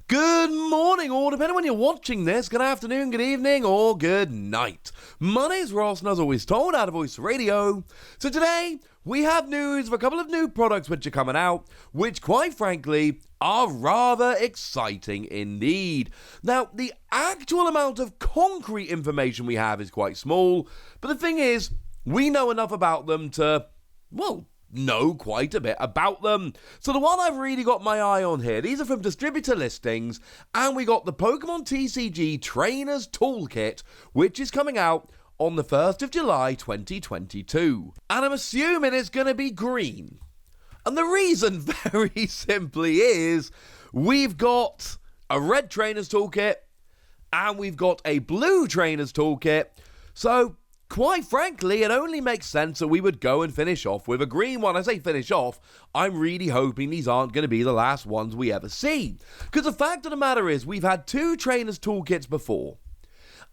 Good morning, or depending on when you're watching this, good afternoon, good evening, or good night. My name's Ross, and as always told, out of Voice Radio. So today, we have news of a couple of new products which are coming out, which quite frankly, are rather exciting indeed. Now, the actual amount of concrete information we have is quite small, but the thing is, we know enough about them to, well, know quite a bit about them. So the one I've really got my eye on here, these are from distributor listings, and we got the Pokémon TCG Trainers Toolkit, which is coming out on the 1st of July 2022. And I'm assuming it's going to be green. And the reason very simply is we've got a red Trainers Toolkit and we've got a blue Trainers Toolkit. So quite frankly, it only makes sense that we would go and finish off with a green one. I say finish off, I'm really hoping these aren't going to be the last ones we ever see. Because the fact of the matter is, we've had two Trainers Toolkits before,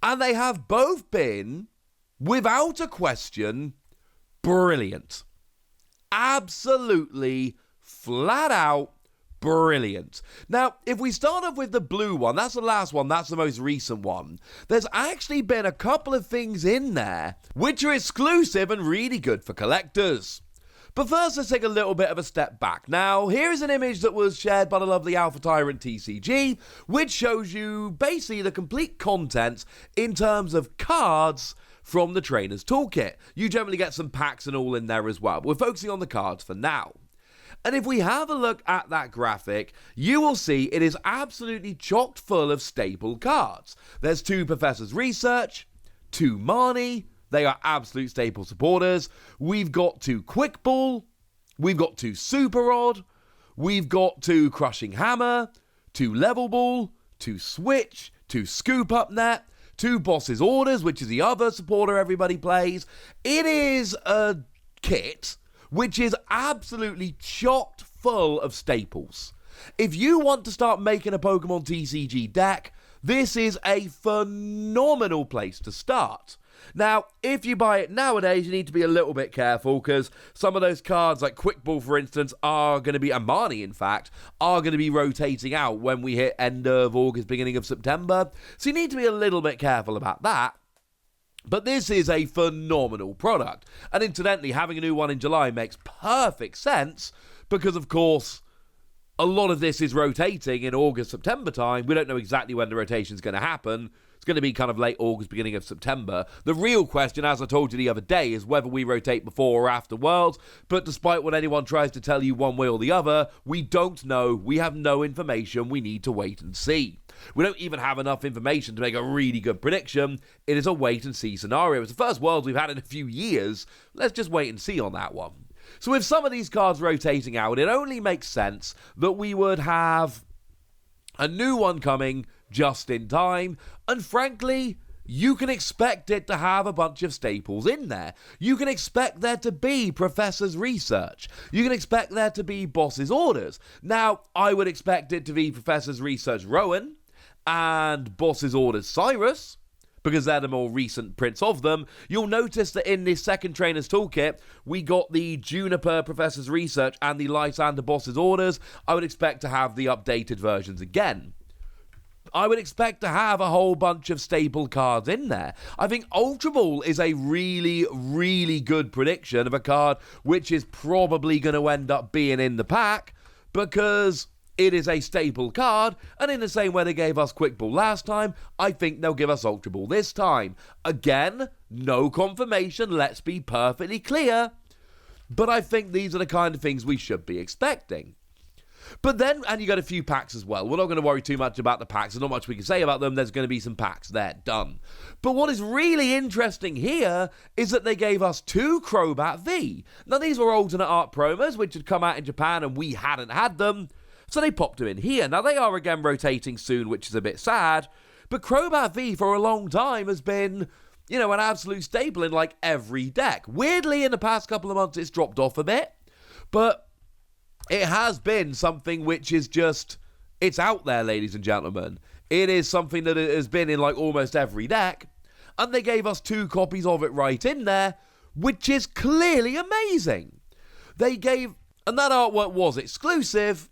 and they have both been, without a question, brilliant. Absolutely, flat out, brilliant. Now, if we start off with the blue one, that's the last one, that's the most recent one. There's actually been a couple of things in there which are exclusive and really good for collectors. But first, let's take a little bit of a step back. Now, here is an image that was shared by the lovely Alpha Tyrant TCG, which shows you basically the complete contents in terms of cards from the Trainers Toolkit. You generally get some packs and all in there as well, but we're focusing on the cards for now. And if we have a look at that graphic, you will see it is absolutely chocked full of staple cards. There's two Professor's Research, two Marnie, they are absolute staple supporters. We've got two Quick Ball, we've got two Super Rod, we've got two Crushing Hammer, two Level Ball, two Switch, two Scoop Up Net, two Boss's Orders, which is the other supporter everybody plays. It is a kit which is absolutely chocked full of staples. If you want to start making a Pokemon TCG deck, this is a phenomenal place to start. Now, if you buy it nowadays, you need to be a little bit careful, because some of those cards, like Quick Ball, for instance, are going to be, and Marnie, in fact, are going to be rotating out when we hit end of August, beginning of September. So you need to be a little bit careful about that. But this is a phenomenal product. And incidentally, having a new one in July makes perfect sense because, of course, a lot of this is rotating in August, September time. We don't know exactly when the rotation is going to happen. It's going to be kind of late August, beginning of September. The real question, as I told you the other day, is whether we rotate before or after Worlds. But despite what anyone tries to tell you one way or the other, we don't know. We have no information. We need to wait and see. We don't even have enough information to make a really good prediction. It is a wait-and-see scenario. It's the first Worlds we've had in a few years. Let's just wait and see on that one. So with some of these cards rotating out, it only makes sense that we would have a new one coming just in time. And frankly, you can expect it to have a bunch of staples in there. You can expect there to be Professor's Research. You can expect there to be Boss's Orders. Now, I would expect it to be Professor's Research Rowan and Boss's Orders Cyrus, because they're the more recent prints of them. You'll notice that in this second Trainers Toolkit, we got the Juniper Professor's Research and the Lysander Boss's Orders. I would expect to have the updated versions again. I would expect to have a whole bunch of staple cards in there. I think Ultra Ball is a really, really good prediction of a card which is probably going to end up being in the pack, because it is a staple card, and in the same way they gave us Quick Ball last time, I think they'll give us Ultra Ball this time. Again, no confirmation, let's be perfectly clear, but I think these are the kind of things we should be expecting. But then, and you got a few packs as well. We're not going to worry too much about the packs. There's not much we can say about them. There's going to be some packs there, done. But what is really interesting here is that they gave us two Crobat V. Now, these were alternate art promos, which had come out in Japan and we hadn't had them. So they popped them in here. Now, they are again rotating soon, which is a bit sad. But Crobat V for a long time has been, you know, an absolute staple in like every deck. Weirdly, in the past couple of months, it's dropped off a bit. But it has been something which is just, it's out there, ladies and gentlemen. It is something that has been in like almost every deck. And they gave us two copies of it right in there, which is clearly amazing. They gave, and that artwork was exclusive,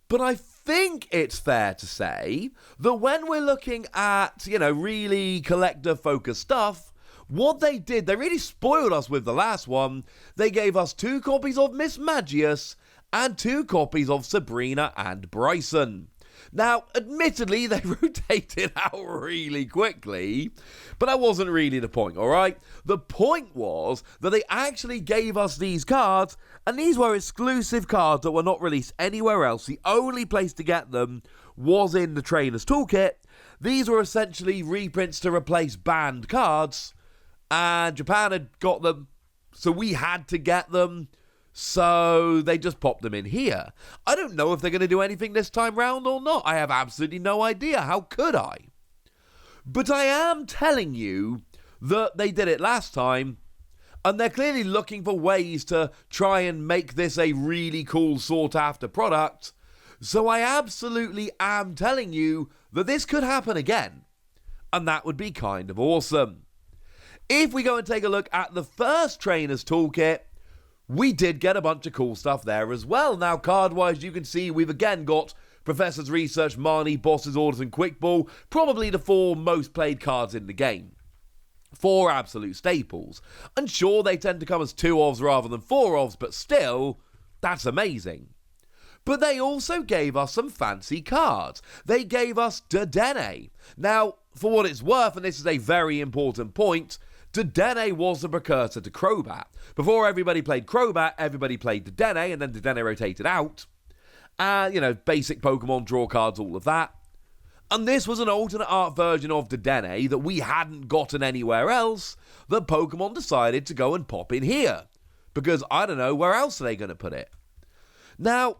but I think it's fair to say that when we're looking at, really collector-focused stuff, what they did, they really spoiled us with the last one. They gave us 2 copies of Miss Magius and 2 copies of Sabrina and Bryson. Now, admittedly, they rotated out really quickly, but that wasn't really the point, alright? The point was that they actually gave us these cards, and these were exclusive cards that were not released anywhere else. The only place to get them was in the Trainer's Toolkit. These were essentially reprints to replace banned cards, and Japan had got them, so we had to get them. So they just popped them in here. I don't know if they're going to do anything this time round or not. I have absolutely no idea. How could I? But I am telling you that they did it last time, and they're clearly looking for ways to try and make this a really cool sought-after product. So I absolutely am telling you that this could happen again, and that would be kind of awesome. If we go and take a look at the first Trainer's Toolkit, we did get a bunch of cool stuff there as well. Now, card-wise, you can see we've again got Professor's Research, Marnie, Boss's Orders, and Quick Ball. Probably the 4 most played cards in the game. 4 absolute staples. And sure, they tend to come as 2 ofs rather than 4 ofs, but still, that's amazing. But they also gave us some fancy cards. They gave us Dedenne. Now, for what it's worth, and this is a very important point, Dedenne was the precursor to Crobat. Before everybody played Crobat, everybody played Dedenne, and then Dedenne rotated out. Basic Pokemon, draw cards, all of that. And this was an alternate art version of Dedenne that we hadn't gotten anywhere else, that Pokemon decided to go and pop in here. Because, I don't know, where else are they going to put it? Now,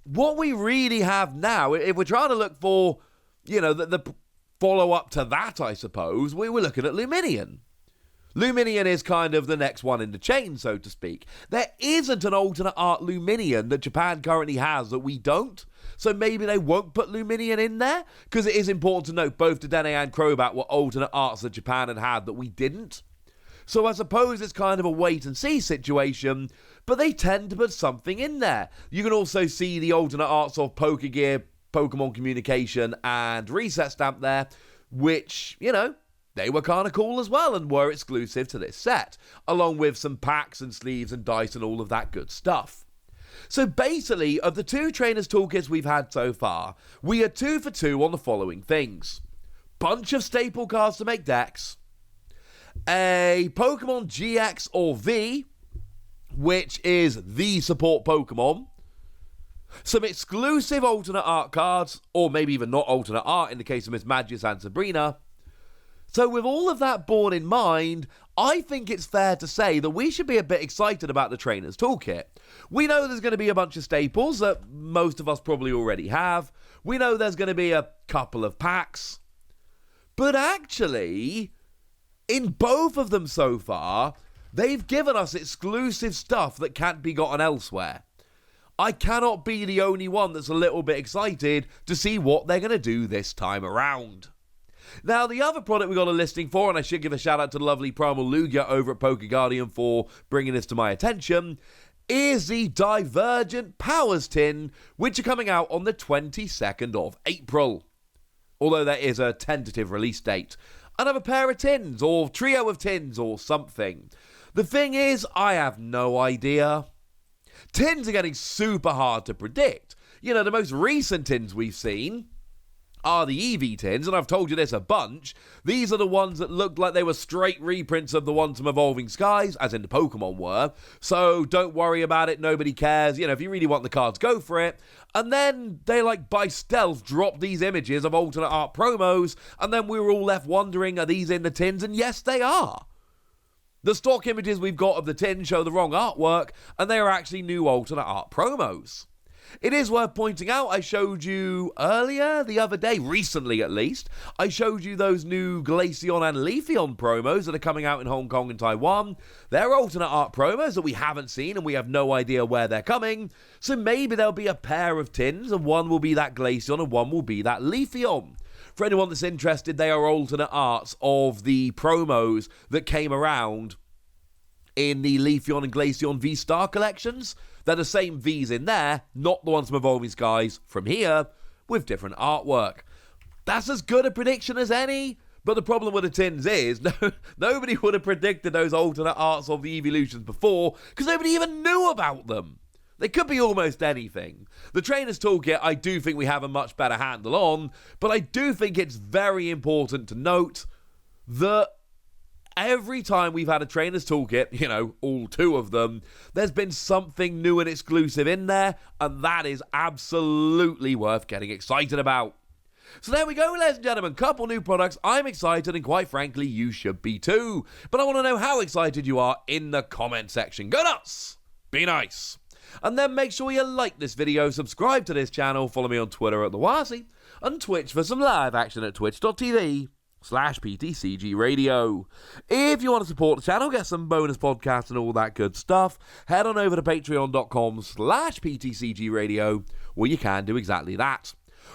what we really have now, if we're trying to look for, the follow-up to that, I suppose, we were looking at Luminion. Luminion is kind of the next one in the chain, so to speak. There isn't an alternate art Luminion that Japan currently has that we don't, so maybe they won't put Luminion in there, because it is important to note both Dedenne and Crobat were alternate arts that Japan had that we didn't. So I suppose it's kind of a wait-and-see situation, but they tend to put something in there. You can also see the alternate arts of Pokegear, Pokemon Communication, and Reset Stamp there, which, they were kind of cool as well and were exclusive to this set, along with some packs and sleeves and dice and all of that good stuff. So basically, of the 2 Trainers Toolkits we've had so far, we are 2 for 2 on the following things. Bunch of staple cards to make decks, a Pokemon GX or V, which is the support Pokemon, some exclusive alternate art cards, or maybe even not alternate art in the case of Miss Magius and Sabrina. So with all of that borne in mind, I think it's fair to say that we should be a bit excited about the Trainer's Toolkit. We know there's going to be a bunch of staples that most of us probably already have. We know there's going to be a couple of packs. But actually, in both of them so far, they've given us exclusive stuff that can't be gotten elsewhere. I cannot be the only one that's a little bit excited to see what they're going to do this time around. Now, the other product we got a listing for, and I should give a shout out to the lovely Primal Lugia over at PokeGuardian for bringing this to my attention, is the Divergent Powers Tin, which are coming out on the 22nd of April. Although there is a tentative release date. Another pair of tins, or trio of tins, or something. The thing is, I have no idea. Tins are getting super hard to predict. The most recent tins we've seen are the EV tins, and I've told you this a bunch. These are the ones that looked like they were straight reprints of the ones from Evolving Skies, as in the Pokemon were. So don't worry about it, nobody cares. If you really want the cards, go for it. And then they, by stealth, dropped these images of alternate art promos, and then we were all left wondering, are these in the tins? And yes, they are. The stock images we've got of the tin show the wrong artwork, and they are actually new alternate art promos. It is worth pointing out, I showed you earlier, the other day, recently at least, I showed you those new Glaceon and Leafeon promos that are coming out in Hong Kong and Taiwan. They're alternate art promos that we haven't seen and we have no idea where they're coming. So maybe there'll be a pair of tins and one will be that Glaceon and one will be that Leafeon. For anyone that's interested, they are alternate arts of the promos that came around in the Leafeon and Glaceon V-Star collections. They're the same Vs in there, not the ones from Evolving Skies from here, with different artwork. That's as good a prediction as any. But the problem with the tins is, nobody would have predicted those alternate arts of the evolutions before, because nobody even knew about them. They could be almost anything. The Trainer's Toolkit, I do think we have a much better handle on, but I do think it's very important to note that every time we've had a Trainer's Toolkit, all 2 of them, there's been something new and exclusive in there, and that is absolutely worth getting excited about. So there we go, ladies and gentlemen, couple new products. I'm excited, and quite frankly, you should be too. But I want to know how excited you are in the comment section. Go nuts! Be nice! And then make sure you like this video, subscribe to this channel, follow me on Twitter at TheWasi, and Twitch for some live action at twitch.tv/PTCG Radio. If you want to support the channel, get some bonus podcasts and all that good stuff, head on over to patreon.com/PTCG Radio, where you can do exactly that.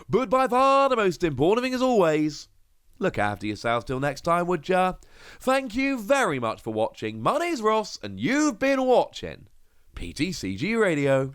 But by far the most important thing, as always, look after yourselves till next time, would ya? Thank you very much for watching. My name's Ross, and you've been watching PTCG Radio.